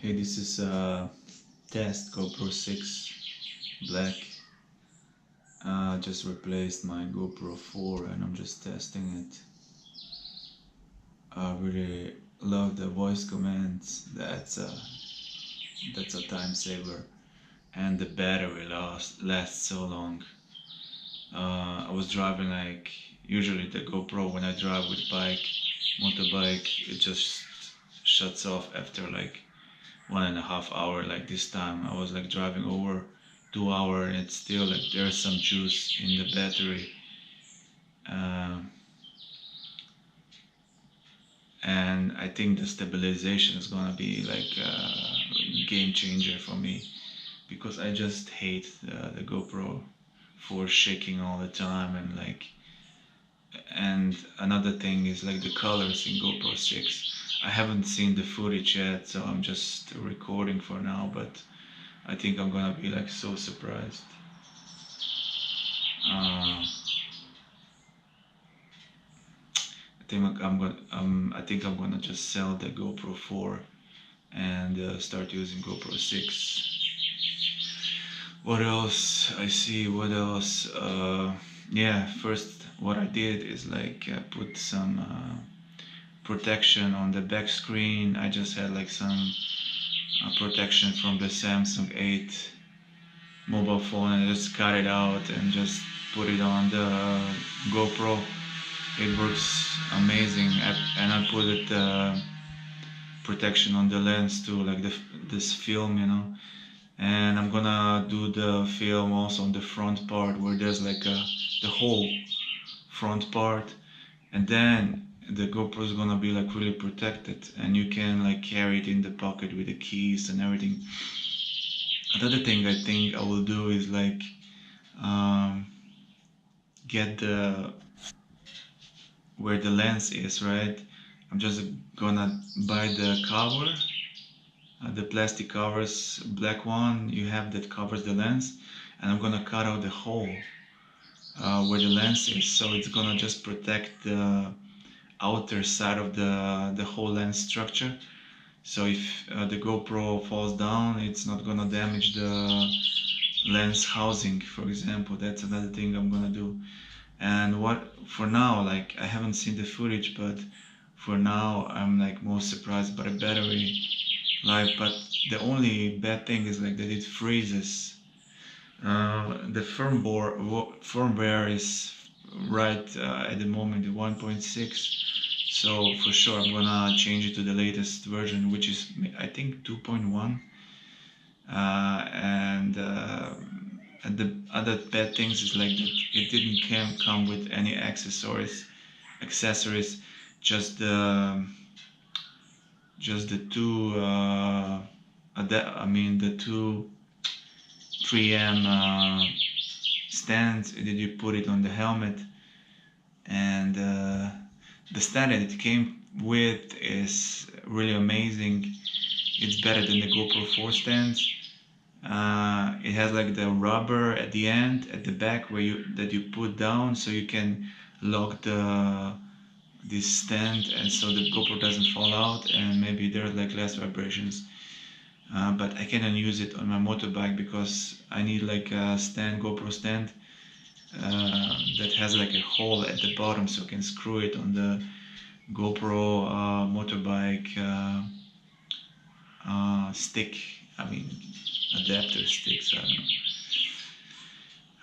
Hey, this is test Gopro 6 Black. Just replaced my Gopro 4 and I'm just testing it. I really love the voice commands. That's a time saver, and the battery lasts so long. I was driving, like usually the Gopro, when I drive with motorbike, it just shuts off after like 1.5 hours. Like this time I was like driving over 2 hours and it's still like there's some juice in the battery. And I think the stabilization is gonna be like a game changer for me, because I just hate the GoPro for shaking all the time. And another thing is like the colors in GoPro 6. I haven't seen the footage yet, so I'm just recording for now, but I think I'm gonna be like so surprised. I think I'm gonna just sell the GoPro 4 and start using GoPro 6. What else? I see. What else? Yeah, first what I did is like put some protection on the back screen. I just had like some protection from the Samsung 8 mobile phone, and I just cut it out and just put it on the GoPro. It works amazing, and I put it protection on the lens too, like this film, and I'm gonna do the film also on the front part, where there's like the whole front part, and then the GoPro is gonna be like really protected, and you can like carry it in the pocket with the keys and everything. Another thing I think I will do is like get the where the lens is, right? I'm just gonna buy the cover, the plastic covers, black one you have that covers the lens, and I'm gonna cut out the hole where the lens is, so it's gonna just protect the outer side of the whole lens structure. So if the GoPro falls down, it's not gonna damage the lens housing, for example. That's another thing I'm gonna do. And what for now, like I haven't seen the footage, but for now I'm like most surprised by the battery life. But the only bad thing is like that it freezes. The firmware is right at the moment 1.6, so for sure I'm gonna change it to the latest version, which is I think 2.1. And the other bad things is like that it didn't come with any accessories, just the two the two 3M stands that you put it on the helmet, and the stand that it came with is really amazing. It's better than the GoPro 4 stands. It has like the rubber at the end, at the back, that you put down, so you can lock this stand, and so the GoPro doesn't fall out, and maybe there's like less vibrations. But I cannot use it on my motorbike because I need like a GoPro stand that has like a hole at the bottom, so I can screw it on the GoPro motorbike stick. Adapter sticks. I don't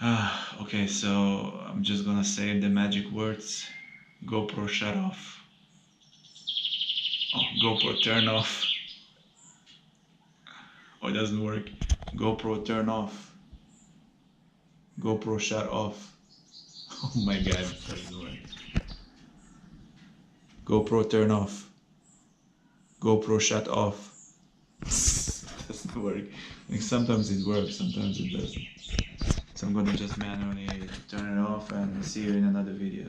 know. Okay, so I'm just gonna say the magic words. GoPro shut off. Oh, GoPro turn off. Oh, it doesn't work. GoPro turn off. GoPro shut off. Oh my god, it doesn't work. GoPro turn off. GoPro shut off. Doesn't work. Like sometimes it works, sometimes it doesn't. So I'm gonna just manually turn it off, and see you in another video.